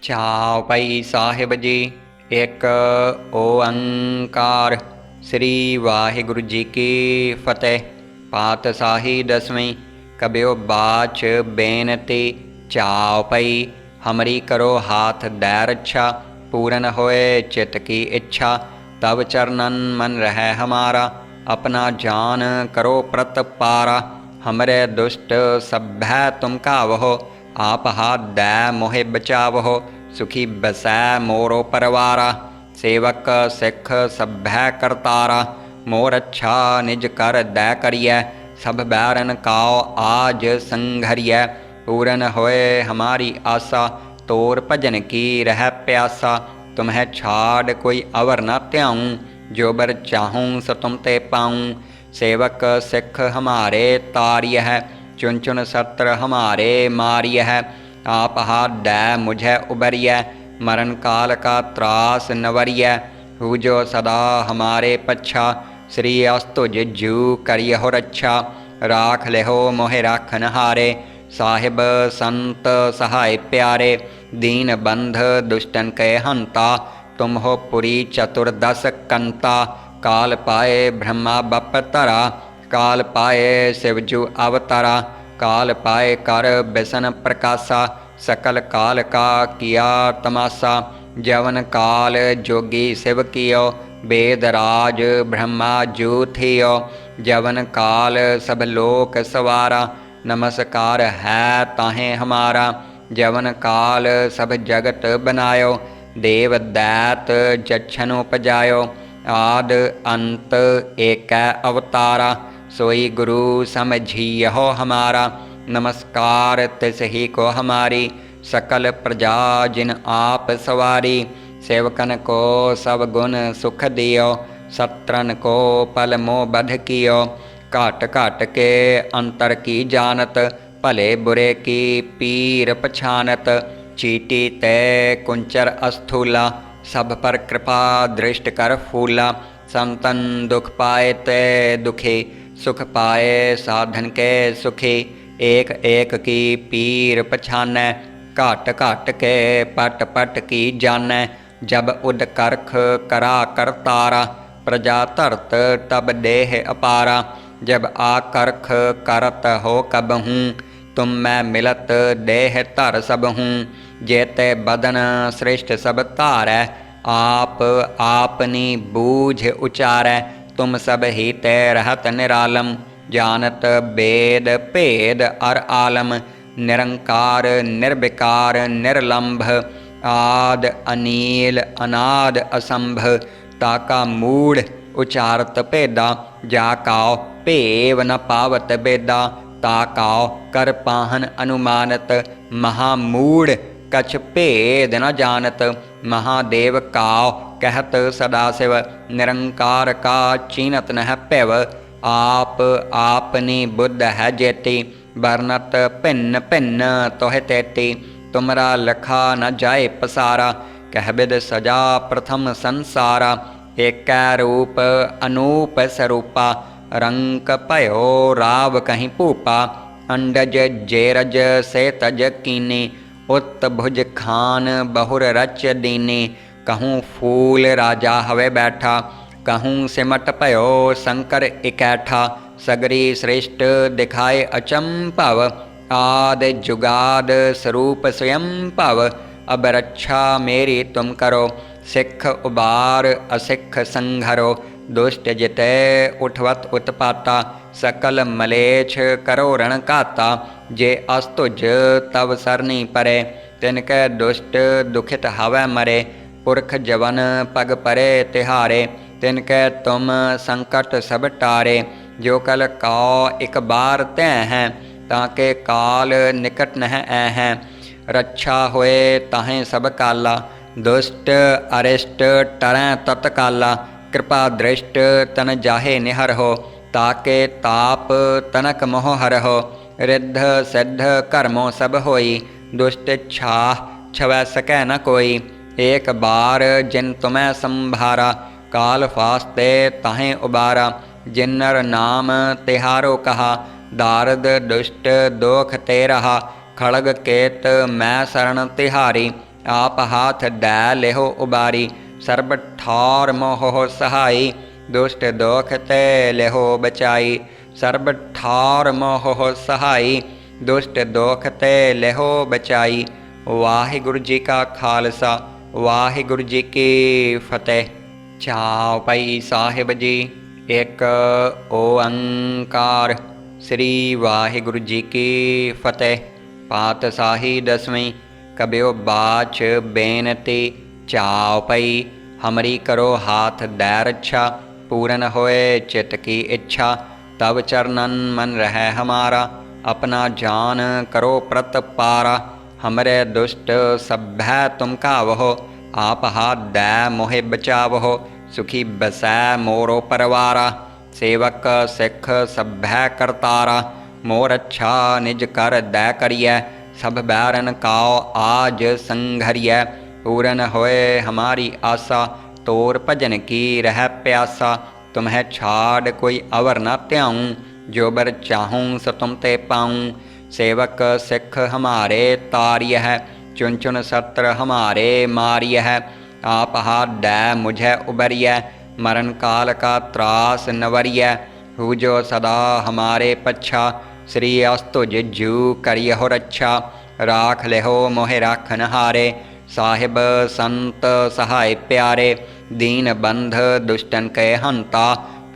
छावपई साहिब जी। एक ओंकार। श्री वाहिगुरु जी की फतेह। पातशाही दसवीं। कबियो बाच बेनती चावपई। हमरी करो हाथ दै रक्षा, पूरन होए चित की इच्छा। तब चरणन मन रहे हमारा, अपना जान करो प्रतपारा। हमरे दुष्ट सभ्य तुम कावहो, आप हाथ दै मोहे बचावहो। सुखी बसै मोरो परवारा, सेवक सिख सभ्य करतारा। मोर अच्छा निज कर दै करिय, सब बैरन काओ आज संघरिय। पूरन होए हमारी आशा, तोर भजन की रह प्यासा। तुम्हें छाड़ कोई अवर न त्याऊँ, जो बर चाहूँ सो तुम ते पाऊँ। सेवक सिख हमारे तारिय है, चुन चुन सत्र हमारे मारिय है। आप हाथ दै मुझे उबरिय, मरण काल का त्रास नवरिय। हु जो सदा हमारे पच्छा, श्री अस्तुज जू करियहो रक्षा। राख लेहो मोहे राखन हारे, साहिब संत सहाय प्यारे। दीन बंध दुष्टन के हंता, तुम हो पुरी चतुर्दश कंता। काल पाए ब्रह्मा बपतरा, काल पाए शिवजू अवतारा। काल पाए कर बिसन प्रकाशा, सकल काल का किया तमाशा। जवन काल जोगी शिव कियो, वेद राज ब्रह्मा जू थियो। जवन काल सब लोक सवारा, नमस्कार है ताहें हमारा। जवन काल सब जगत बनायो, देव दैत जच्छन उपजायो। आद अंत एक अवतारा, सोई गुरु समझियो हमारा। नमस्कार तिस ही को हमारी, सकल प्रजा जिन आप सवारी। सेवकन को सब गुण सुख दियो, सत्रन को पल मोह बध कियो। घाट घाट के अंतर की जानत, भले बुरे की पीर पछानत। चीटी तय कुंचर अस्थूला, सब पर कृपा दृष्ट कर फूला। संतन दुख पाए ते दुखी, सुख पाए साधन के सुखी। एक एक की पीर पछानै, घाट घाट के पट पट की जानै। जब उद करख करा करतारा, प्रजा धरत तब देह अपारा। जब आकरख करत हो कबहूँ, तुम मैं मिलत देह धर सबहूँ। जेते बदन श्रेष्ठ सब धारै, आप आपनी बूझ उचारै। तुम सब ही ते रहत निरालम, जानत वेद भेद अर आलम। निरंकार निर्विकार निर्लंभ, आद अनील अनाद असंभ। ताका मूढ़ उचारत भेदा, जाकाओ भेव न पावत बेदा। ताकाओ कर पाहन अनुमानत, महामूढ़ कछ भेद न जानत। महादेव काओ कहत सदाशिव, निरंकार का चीनत नह पैव। आप आपनी बुद्ध है जेती, वर्णत भिन्न भिन्न तोह तेती। तुमरा लखा न जाए पसारा, कहबिद सजा प्रथम संसारा। एक रूप अनूप स्वरूपा, रंक भयो राव कहीं भूपा। अंडज जेरज से तज कीनी, उत भुज खान बहुर रच दीनी। कहूँ फूल राजा हवे बैठा, कहूँ सिमट भयो शंकर इकैठा। सगरी श्रेष्ठ दिखाए अचंभव, आद जुगाद स्वरूप स्वयं भव। अब रक्षा मेरी तुम करो, सिख उबार असिख संघरो। दुष्ट जिते उठवत उत्पाता, सकल मलेच्छ करो रण काता। जे अस्तुज तव सरनी परे, तिनके दुष्ट दुखित हवै मरे। पुरख जवन पग परे तिहारे, तिनके तुम संकट सब टारे। जो कल काओ एक बार तै हैं, ताके काल निकट नह ऐ हैं। रक्षा होए ताहें सब काला, दुष्ट अरिष्ट टरैं तत्काला। कृपा दृष्ट तन जाहे निहर हो, ताके ताप तनक मोह हर हो। रिद्ध सिद्ध कर्मों सब होई, दुष्ट छाह छवै सकै न कोई। एक बार जिन तुम्हें संभारा, काल फास्ते ताहें उबारा। जिन्नर नाम तिहारो कहा, दारद दुष्ट दोख ते रहा। खड़ग केत मैं शरण तिहारी, आप हाथ दै लेहो उबारी। सर्ब ठार मोह सहाई, दुष्ट दोख ते लेहो बचाई। सर्ब ठार मोह सहाई, दुष्ट दोख ते लेहो बचाई। वाहिगुरु जी का खालसा, वाहिगुरु जी की फतेह। चौपाई साहिब जी। एक ओंकार। श्री वाहिगुरु जी की फतेह। पातशाही दसवीं। कबियो बाच बेनती चौपाई। हमरी करो हाथ दै रक्षा, पूरन होए चित की इच्छा। तब चरणन मन रहे हमारा, अपना जान करो प्रत पारा। हमरे दुष्ट सभ्य तुम कावहो, आप हाथ दै मोहे बचावहो। सुखी बसै मोरो परवारा, सेवक सिख सभ्य करतारा। मोर अच्छा निज कर दै करिय, सब बैरन काओ आज संघरिय। पूरन होए हमारी आशा, तोर भजन की रह प्यासा। तुम्हें छाड़ कोई अवर न त्याऊँ, जो बर चाहूँ सो तुम ते पाऊँ। सेवक सिख हमारे तारिय है, चुन चुन सत्र हमारे मारिय है। आप हाथ दै मुझे उबरिय, मरण काल का त्रास नवरिय। हु जो सदा हमारे पच्छा, श्री अस्तुज जू करियहो रक्षा। राख लेहो मोहे राखन हारे, साहिब संत सहाय प्यारे। दीन बंध दुष्टन के हंता,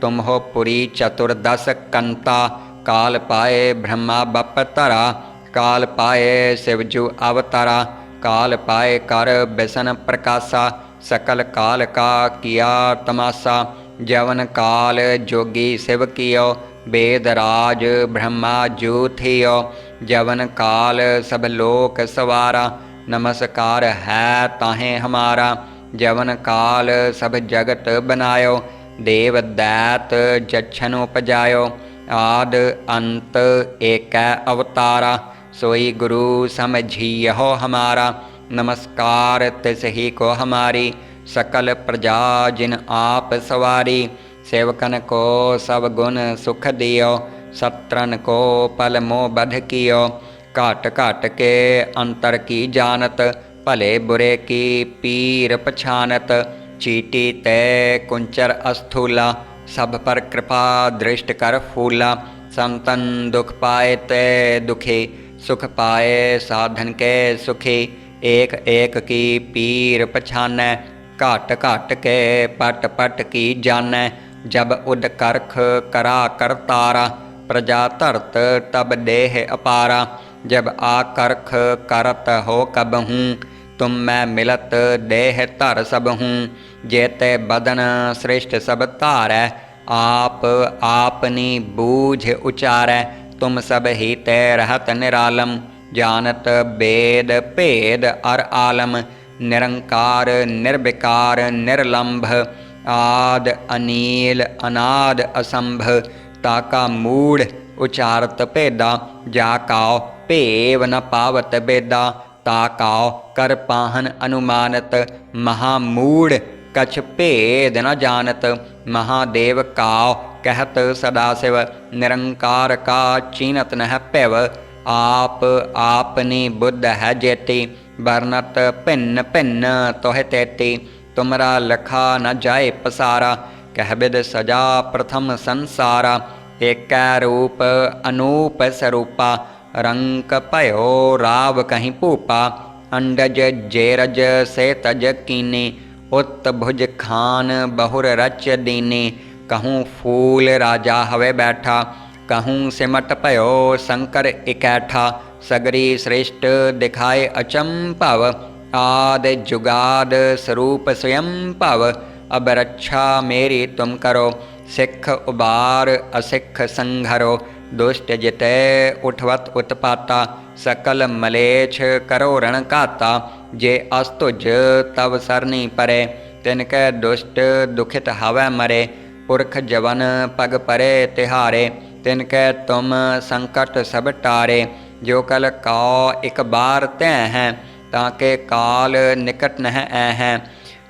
तुम हो पुरी चतुर्दश कंता। काल पाए ब्रह्मा बप तरा, काल पाए शिवजू अवतारा। काल पाए कर बिसन प्रकाशा, सकल काल का किया तमाशा। जवन काल जोगी शिव कियो, वेद राज ब्रह्मा जू थियो। जवन काल सब लोक सवारा, नमस्कार है ताहें हमारा। जवन काल सब जगत बनायो, देव दैत जच्छन उपजायो। आद अंत एक अवतारा, सोई गुरु समझियो हमारा। नमस्कार तिस ही को हमारी, सकल प्रजा जिन आप सवारी। सेवकन को सब गुण सुख दियो, सत्रन को पल मोह बध कियो। घाट घाट के अंतर की जानत, भले बुरे की पीर पछानत। चीटी तय कुंचर अस्थूला, सब पर कृपा दृष्ट कर फूला। संतन दुख पाए ते दुखे, सुख पाए साधन के सुखे। एक एक की पीर पछानै, घाट घाट के पट पट की जानै। जब उद करख करा करतारा, प्रजा धरत तब देह अपारा। जब आकर्ख करत हो कबहूँ, तुम मैं मिलत देह धर सबहूँ। जेते बदन श्रेष्ठ सब धारै, आप आपनी बूझ उचारै। तुम सब ही ते रहत निरालम, जानत वेद भेद अर आलम। निरंकार निर्विकार निर्लंभ, आद अनील अनाद असंभ। ताका मूढ़ उचारत भेदा, जाकाओ भेव न पावत बेदा। ताकाओ कर पाहन अनुमानत, महामूढ़ कछ भेद न जानत। महादेव काओ कहत सदाशिव, निरंकार का चीनत नह पैव। आप आपनी बुद्ध है जेती, वर्णत भिन्न भिन्न तोह तेती। तुमरा लखा न जाए पसारा, कह बिद सजा प्रथम संसारा। एक रूप अनूप स्वरूपा, रंक भयो राव कहीं भूपा। अंडज जेरज से तज कीनी, उत भुज खान बहुर रच दीनी। कहूँ फूल राजा हवे बैठा, कहूँ सिमट भयो शंकर इकैठा। सगरी श्रेष्ठ दिखाए अचंभव, आदि जुगाद स्वरूप स्वयं भव। अब रक्षा मेरी तुम करो, सिख उबार असिख संघरो। दुष्ट जिते उठवत उत्पाता, सकल मलेच्छ करो रण घाता। जे अस्तुज तव सरनी परे, तिनकै दुष्ट दुखित हवै मरे। पुरख जवन पग परे तिहारे, तिनकै तुम संकट सब टारे। जो कल काओ एक बार तैं हैं, ताके काल निकट नह हैं।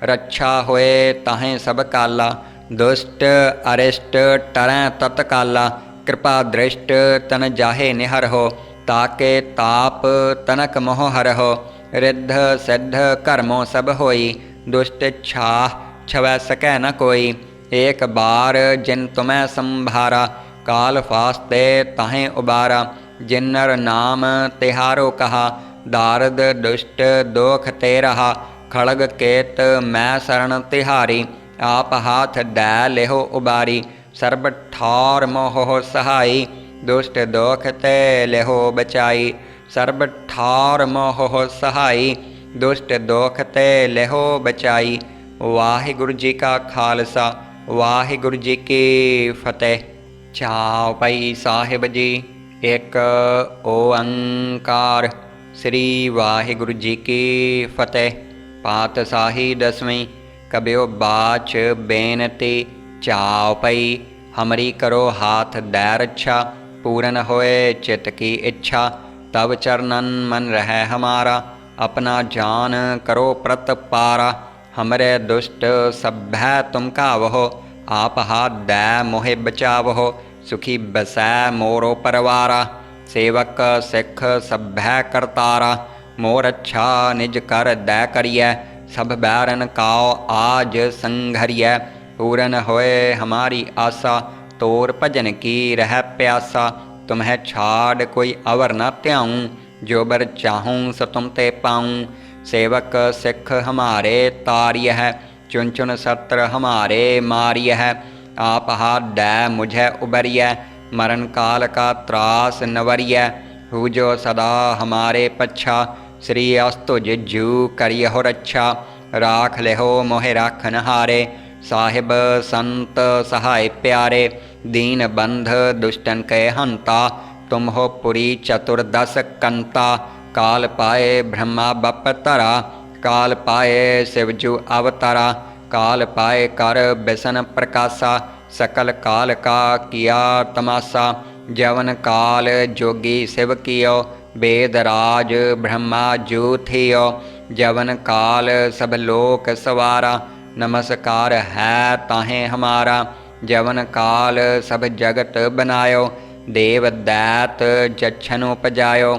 रक्षा होए ताहें सब काला, दुष्ट अरिष्ट टरैं तत्काला। कृपा दृष्ट तन जाहे निहर हो, ताके ताप तनक मोह हर हो। रिद्ध सिद्ध कर्मों सब होई, दुष्ट छाह छवै सकै न कोई। एक बार जिन तुम्हें संभारा, काल फास्ते ताहें उबारा। जिन नर नाम तिहारो कहा, दारद दुष्ट दोख ते रहा। खड़ग केत मैं शरण तिहारी, आप हाथ दै लेहो उबारी। सर्ब ठार मोह सहाई, दुष्ट दोख ते लेहो बचाई। सर्ब ठार मोह सहाई, दुष्ट दोख ते लेहो बचाई। वाहिगुरु जी का खालसा, वाहिगुरु जी की फतेह। चौपाई साहिब जी। एक ओंकार। श्री वाहिगुरु जी की फतेह। पातशाही दसवीं। कबियो बाच बेनती चौपाई। हमरी करो हाथ दै रक्षा, पूरन होए चित की इच्छा। तब चरणन मन रह हमारा, अपना जान करो प्रतपारा। हमरे दुष्ट सभ्य तुम कावहो, आप हाथ दै मोहे बचावहो। सुखी बसै मोरो परवारा, सेवक सिख सभ्य करतारा। मोर अच्छा निज कर दै करिय, सब बैरन काओ आज संघरिय। पूरन होए हमारी आशा, तोर भजन की रह प्यासा। तुम्हें छाड़ कोई अवर न त्याऊँ, जो बर चाहूँ सो तुम ते पाऊँ। सेवक सिख हमारे तारिय है, चुन चुन सत्र हमारे मारिय है। आप हाथ दै मुझे उबरिय, मरण काल का त्रास नवरिय। हु जो सदा हमारे पच्छा, श्री अस्तुज जू करियहो रक्षा। राख लेहो मोहे राखन हारे, साहिब संत सहाय प्यारे। दीन बंध दुष्टन के हंता, तुम हो पुरी चतुर्दश कंता। काल पाए ब्रह्मा बपतरा, काल पाए शिवजू अवतारा। काल पाए कर बिसन प्रकाशा, सकल काल का किया तमाशा। जवन काल जोगी शिव कियो, वेद राज ब्रह्मा जू थियो। जवन काल सब लोक सवारा, नमस्कार है ताहें हमारा। जवन काल सब जगत बनायो, देव दैत जच्छन उपजायो।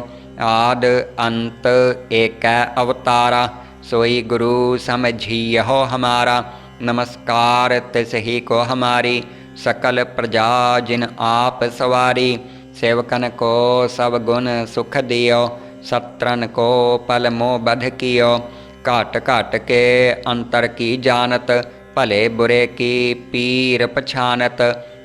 आद अंत एक अवतारा, सोई गुरु समझियो हमारा। नमस्कार तिस ही को हमारी, सकल प्रजा जिन आप सवारी। सेवकन को सब गुण सुख दियो, सत्रन को पल मोह बध कियो। घाट घाट के अंतर की जानत, भले बुरे की पीर पछानत।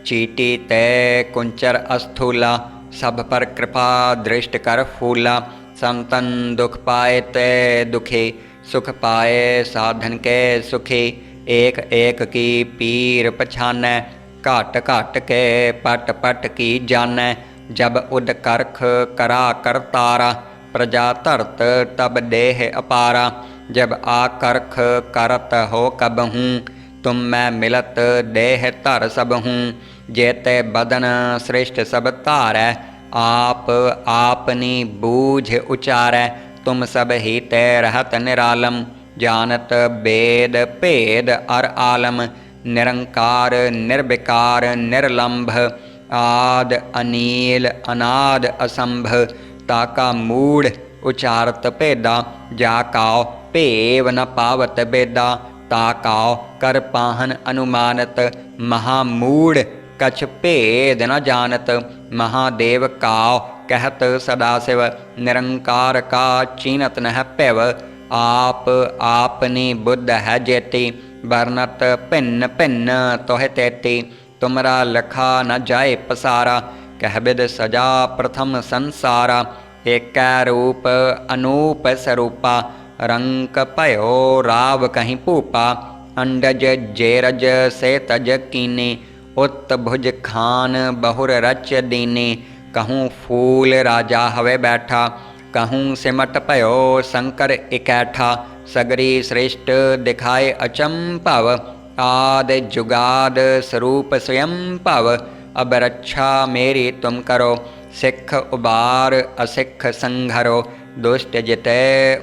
चीटी तय कुंचर अस्थूला, सब पर कृपा दृष्ट कर फूला। संतन दुख पाए ते दुखी, सुख पाए साधन के सुखी। एक एक की पीर पछानै, घाट घाट के पट पट की जानै। जब उद करख करा करतारा, प्रजा धरत तब देह अपारा। जब आकर्ख करत हो कबहूँ, तुम मैं मिलत देह धर सबहूँ। जेते बदन श्रेष्ठ सब धारै, आप आपनी बूझ उचारै। तुम सब ही ते रहत निरालम, जानत वेद भेद अर आलम। निरंकार निर्विकार निर्लंभ, आद अनील अनाद असंभ। ताका मूढ़ उचारत भेदा, जाकाओ भेव न पावत बेदा। ताकाओ कर पाहन अनुमानत, महामूढ़ कछ भेद न जानत। महादेव काओ कहत सदाशिव, निरंकार का चीनत न पैव। आप आपनी बुद्ध है जेती, वर्णत भिन्न भिन्न तोह तेती। तुमरा लखा न जाए पसारा, कहबिद सजा प्रथम संसारा। एक रूप अनूप स्वरूपा, रंक भयो राव कहीं पूपा। अंडज जेरज से तज कीनी, उत भुज खान बहुर रच दीनी। कहूँ फूल राजा हवे बैठा, कहूँ सिमट पयो शंकर इकैठा। सगरी श्रेष्ठ दिखाए अचंभव, आद जुगाद स्वरूप स्वयं भव। अब रक्षा मेरी तुम करो, सिख उबार असिख संघरो। दुष्ट जिते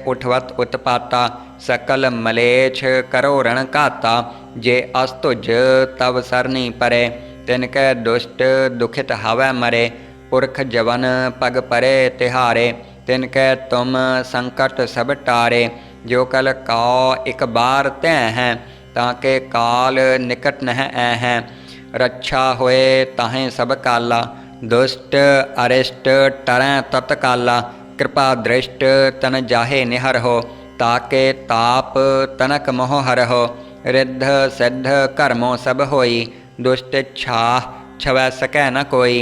उठवत उत्पाता, सकल मलेच्छ करो रण काता। जे अस्तुज तव सरनी परे, तिनके दुष्ट दुखित हवै मरे। पुरख जवन पग परे तिहारे, तिनके तुम संकट सब टारे। जो कल कौ एक बार तै हैं, ताके काल निकट नह ऐ हैं। रक्षा होए ताहें सब काला, दुष्ट अरिष्ट टरैं तत्काला। कृपा दृष्ट तन जाहे निहर हो, ताके ताप तनक मोह हर हो। रिद्ध सिद्ध कर्मों सब होई, दुष्ट छाह छवै सकै न कोई।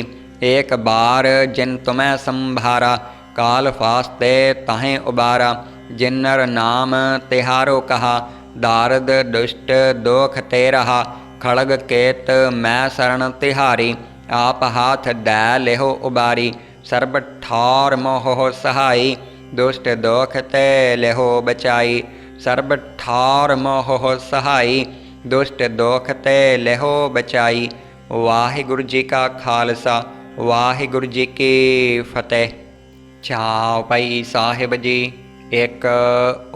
एक बार जिन तुम्हें संभारा, काल फास्ते ताहें उबारा। जिन्नर नाम तिहारो कहा, दारद दुष्ट दोख ते रहा। खड़ग केत मैं शरण तिहारी, आप हाथ दै लेहो उबारी। सर्ब ठार मोह सहाई, दुष्ट दोख ते लेहो बचाई। सर्ब ठार मोह सहाई, दुष्ट दोख ते लेहो बचाई। वाहिगुरु जी का खालसा, वाहिगुरु जी की फतेह। चौपाई साहिब जी। एक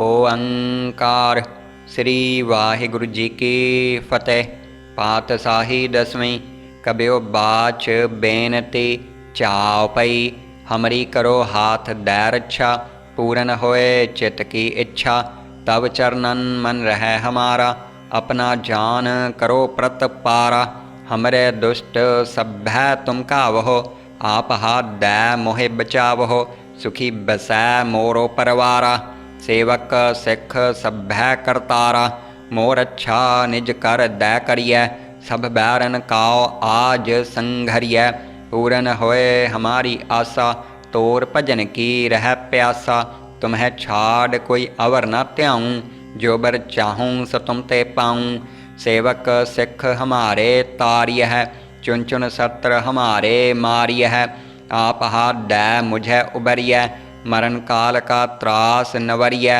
ओंकार। श्री वाहिगुरु जी की फतेह। पातशाही दसवीं। कबियो बाच बेनती चौपाई। हमरी करो हाथ दै रक्षा, पूरन होए चित्त की इच्छा। तब चरणन मन रहे हमारा, अपना जान करो प्रतपारा। हमरे दुष्ट सभ्य तुम कावहो, आप हाथ दै मोहे बचावहो। सुखी बसै मोरो परवारा, सेवक सिख सभ्य करतारा। मोर अच्छा निज कर दै करिय, सब बैरन काओ आज संघरिय। पूरन होए हमारी आशा, तोर भजन की रह प्यासा। तुम्हें छाड़ कोई अवर न त्याऊँ, जो बर चाहूँ सो तुम ते पाऊँ। सेवक सिख हमारे तारिय है, चुन चुन सत्र हमारे मारिय है। आप हाथ दै मुझे उबरिय, मरण काल का त्रास नवरिय।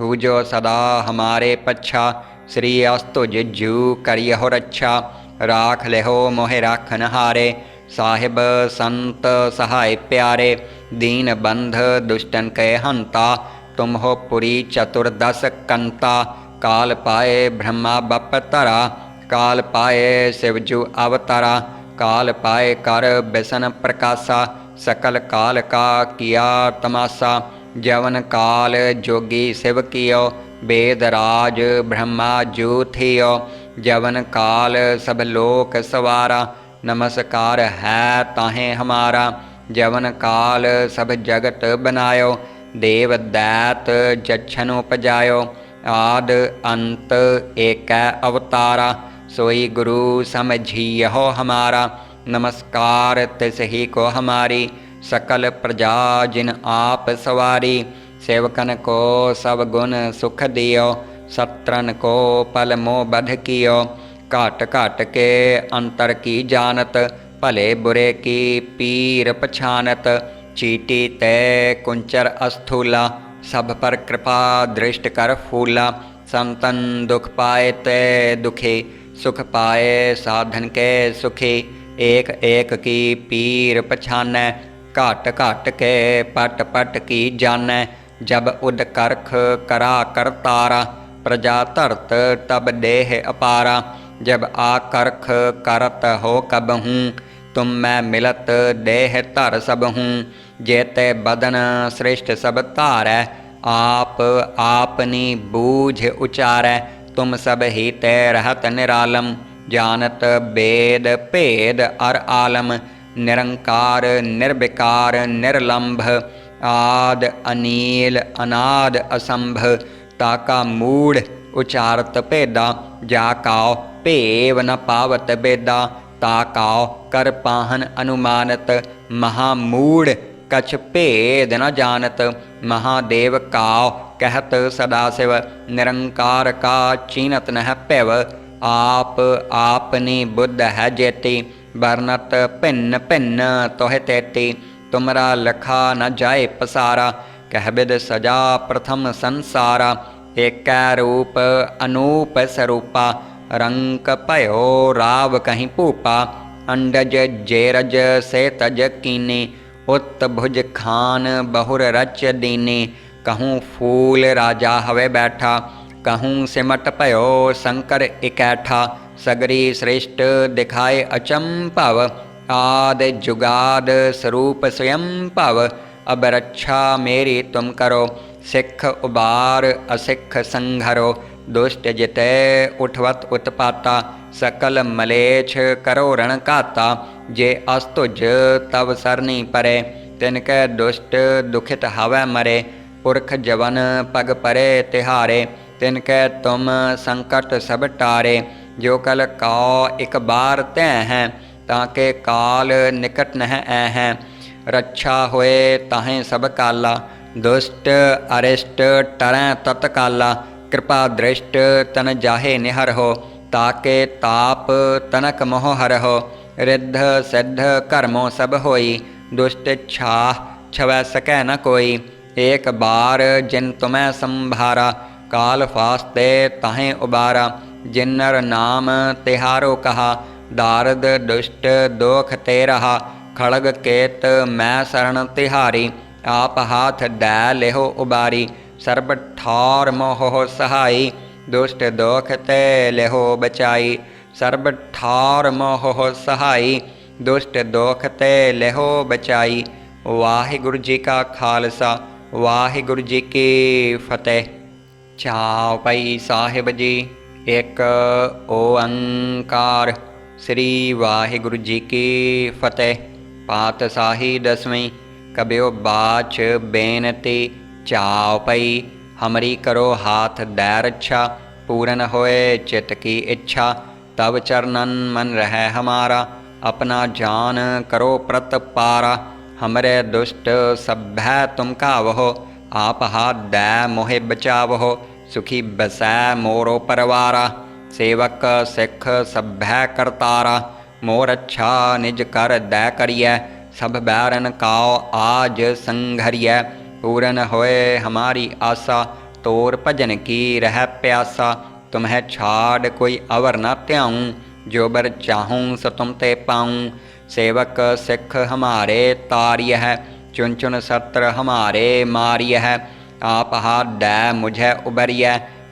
हु जो सदा हमारे पच्छा, श्री अस्तुज जू करियहो रक्षा। राख लेहो मोहे राखन हारे, साहिब संत सहाय प्यारे। दीन बंध दुष्टन के हंता, तुम हो पुरी चतुर्दश कंता। काल पाए ब्रह्मा बपतरा, काल पाए शिवजू अवतारा। काल पाए कर बिसन प्रकाशा, सकल काल का किया तमाशा। जवन काल जोगी शिव कियो, वेद राज ब्रह्मा जू थियो। जवन काल सब लोक सवारा, नमस्कार है ताहें हमारा। जवन काल सब जगत बनायो, देव दैत जच्छन उपजायो। आद अंत एक अवतारा, सोई गुरु समझियो हमारा। नमस्कार तिस ही को हमारी, सकल प्रजा जिन आप सवारी। सेवकन को सब गुण सुख दियो, सत्रन को पल मोह बध कियो। घाट घाट के अंतर की जानत, भले बुरे की पीर पछानत। चीटी तय कुंचर अस्थूला, सब पर कृपा दृष्ट कर फूला। संतन दुख पाए ते दुखे, सुख पाए साधन के सुखे। एक एक की पीर पछानै, घाट घाट के पट पट की जानै। जब उद करख करा करतारा, प्रजा धरत तब देह अपारा। जब आकर्ख करत हो कबहूँ, तुम मैं मिलत देह धर सबहूँ। जेते बदन श्रेष्ठ सब धारै, आप आपनी बूझ उचारै। तुम सब ही ते रहत निरालम, जानत वेद भेद अर आलम। निरंकार निर्विकार निर्लंभ, आद अनील अनाद असंभ। ताका मूढ़ उचारत भेदा, जाकाओ भेव न पावत बेदा। ताकाओ कर पाहन अनुमानत, महामूढ़ कछ भेद न जानत। महादेव काओ कहत सदाशिव, निरंकार का चीनत नह पैव। आप आपनी बुद्ध है जेती, वर्णत भिन्न भिन्न तोह तेती। तुमरा लखा न जाए पसारा, कह बिद सजा प्रथम संसारा। एक रूप अनूप स्वरूपा, रंक भयो राव कहीं पूपा। अंडज जेरज से तज कीनी, उत भुज खान बहुर रच दीनी। कहूँ फूल राजा हवे बैठा, कहूँ सिमट भयो शंकर इकैठा। सगरी श्रेष्ठ दिखाए अचंभव, आद जुगाद स्वरूप स्वयं भव। अब रक्षा मेरी तुम करो। सिख उबार असिख संघरो, दुष्ट जिते उठवत उत्पाता। सकल मलेच्छ करो रण घाता, जे अस्तुज तव सरनी परे। तिनकै दुष्ट दुखित हवै मरे, पुरख जवन पग परे तिहारे। तिनकै तुम संकट सब टारे, जो कल काओ एक बार तै हैं। ताके काल निकट नह ऐ हैं, रक्षा होए ताहें सब काला। दुष्ट अरिष्ट टरैं तत्काला, कृपा दृष्ट तन जाहे निहर हो। ताके ताप तनक मोह हर हो, रिद्ध सिद्ध कर्मों सब होई। दुष्ट छाह छवै सकै न कोई, एक बार जिन तुम्हें संभारा। काल फास्ते ताहें उबारा, जिन्नर नाम तिहारो कहा। दारद दुष्ट दोख ते रहा, खड़ग केत मैं शरण तिहारी। आप हाथ दै लेहो उबारी, सर्ब ठार मोह सहाई। दुष्ट दोख ते लेहो बचाई, सर्ब ठार मोह सहाई। दुष्ट दोख ते लेहो बचाई। वाहिगुरु जी का खालसा, वाहिगुरु जी की फतेह। चौपाई साहिब जी। एक ओंकार। श्री वाहिगुरु जी की फतेह। पातशाही दसवीं। कबियो बाच बेनती चौपाई। हमरी करो हाथ दै रक्षा, पूरन होए चित की इच्छा। तब चरणन मन रहे हमारा, अपना जान करो प्रतपारा। हमरे दुष्ट सभ्य तुम कावहो, आप हाथ दै मोहे बचावहो। सुखी बसै मोरो परवारा, सेवक सिख सभ्य करतारा। मोर अच्छा निज कर दै करिय, सब बैरन काओ आज संघरिय। पूरन होए हमारी आशा, तोर भजन की रह प्यासा। तुम्हें छाड़ कोई अवर न त्याऊँ, जो बर चाहूँ सो तुम ते पाऊँ। सेवक सिख हमारे तारिय है, चुन चुन सत्र हमारे मारिय है। आप हाथ दै मुझे उबरिय,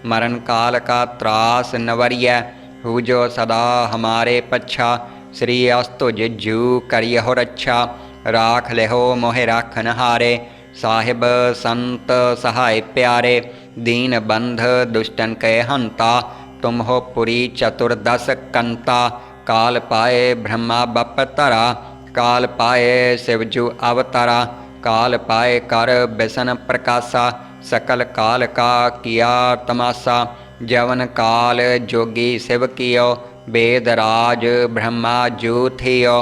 मरण काल का त्रास नवरिय। हु जो सदा हमारे पच्छा, श्री अस्तुज जू करियहो रक्षा। राख लेहो मोहे राखन हारे, साहिब संत सहाय प्यारे। दीन बंध दुष्टन के हंता, तुम हो पुरी चतुर्दश कंता। काल पाए ब्रह्मा बपतरा, काल पाए शिवजू अवतारा। काल पाए कर बिसन प्रकाशा, सकल काल का किया तमाशा। जवन काल जोगी शिव कियो, वेद राज ब्रह्मा जू थियो।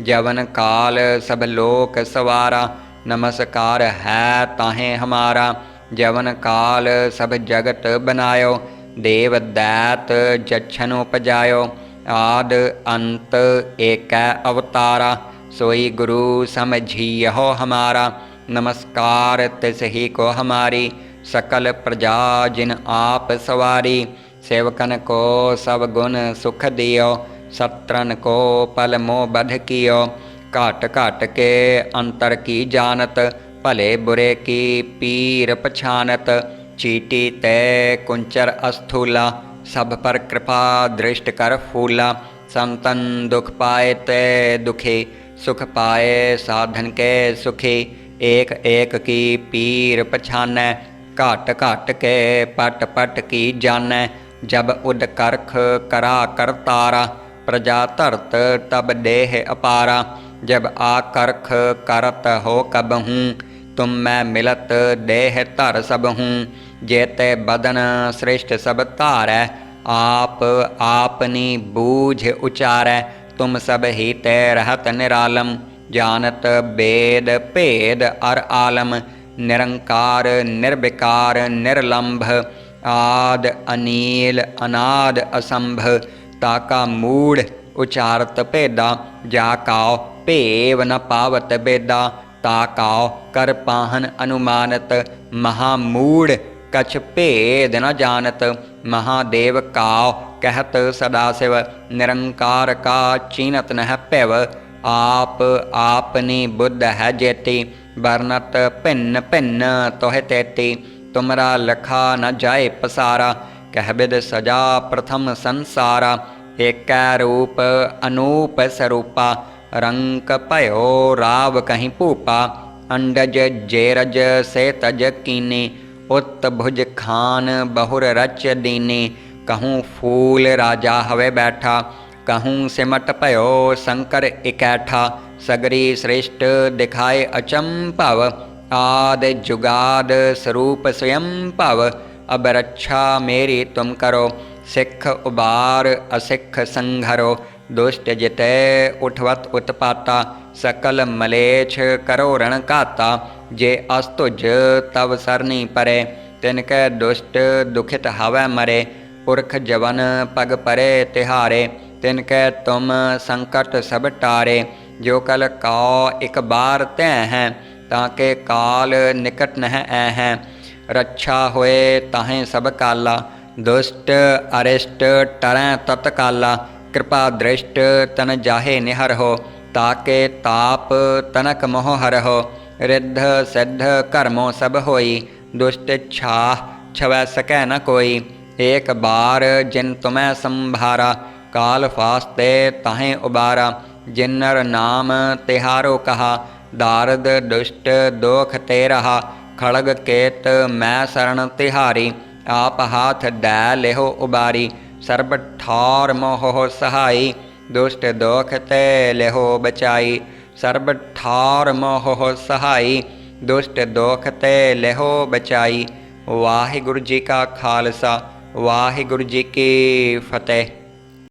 जवन काल सब लोक सवारा, नमस्कार है ताहें हमारा। जवन काल सब जगत बनायो, देव दैत जच्छन उपजायो। आद अंत एक अवतारा, सोई गुरु समझियो हमारा। नमस्कार तिस ही को हमारी, सकल प्रजा जिन आप सवारी। सेवकन को सब गुण सुख दियो, सत्रन को पल मोह बध कियो। घाट घाट के अंतर की जानत, भले बुरे की पीर पछानत। चीटी तय कुंचर अस्थूला, सब पर कृपा दृष्ट कर फूला। संतन दुख पाए ते दुखी, सुख पाए साधन के सुखी। एक एक की पीर पछानै, घाट घाट के पट पट की जानै। जब उद करख करा करतारा, प्रजा धरत तब देह अपारा। जब आकर्ख करत हो कबहूँ, तुम मैं मिलत देह धर सबहूँ। जेते बदन श्रेष्ठ सब धारै, आप आपनी बूझ उचारै। तुम सब ही ते रहत निरालम, जानत वेद भेद अर आलम। निरंकार निर्विकार निर्लंभ, आद अनील अनाद असंभ। ताका मूढ़ उचारत भेदा, जाकाओ भेव न पावत बेदा। ताकाओ कर पाहन अनुमानत, महामूढ़ कछ भेद न जानत। महादेव काओ कहत सदाशिव, निरंकार का चीनत नह पैव। आप आपनी बुद्ध है जेती, वर्णत भिन्न भिन्न तोह तेती। तुमरा लखा न जाए पसारा, कह बिद सजा प्रथम संसारा। एकै रूप अनूप स्वरूपा, रंक भयो राव कहीं भूपा। अंडज जेरज से तज कीने, उत भुज खान बहुर रच दीने। कहूँ फूल राजा हवे बैठा, कहूँ सिमट पयो शंकर इकैठा। सगरी श्रेष्ठ दिखाए अचंभव, आद जुगाद स्वरूप स्वयं भव। अब रक्षा मेरी तुम करो, सिख उबार असिख संघरो। दुष्ट जितै उठवत उत्पाता, सकल मलेच्छ करो रण घाता। जे अस्तुज तव सरनी परे, तिनकै दुष्ट दुखित हवै मरे। पुरख जवन पग परे तिहारे, तिनकै तुम संकट सब टारे। जो कल काओ एक बार तै हैं, ताके काल निकट नह ऐ हैं। रक्षा होए ताहें सब काला, दुष्ट अरिष्ट टरैं तत्काला। कृपा दृष्ट तन जाहे निहर हो, ताके ताप तनक मोह हर हो। रिद्ध सिद्ध कर्मों सब होई, दुष्ट छाह छवै सकै न कोई। एक बार जिन तुम्हें संभारा, काल फास्ते ताहें उबारा। जिन्नर नाम तिहारो कहा, दारद दुष्ट दोख ते रहा। खड़ग केत मैं शरण तिहारी, आप हाथ दै लेहो उबारी। सर्ब ठार मोह सहाई, दुष्ट दोख ते लेहो बचाई। सर्ब ठार मोह सहाई, दुष्ट दोख ते लेहो बचाई। वाहिगुरु जी का खालसा, वाहिगुरु जी की फतेह।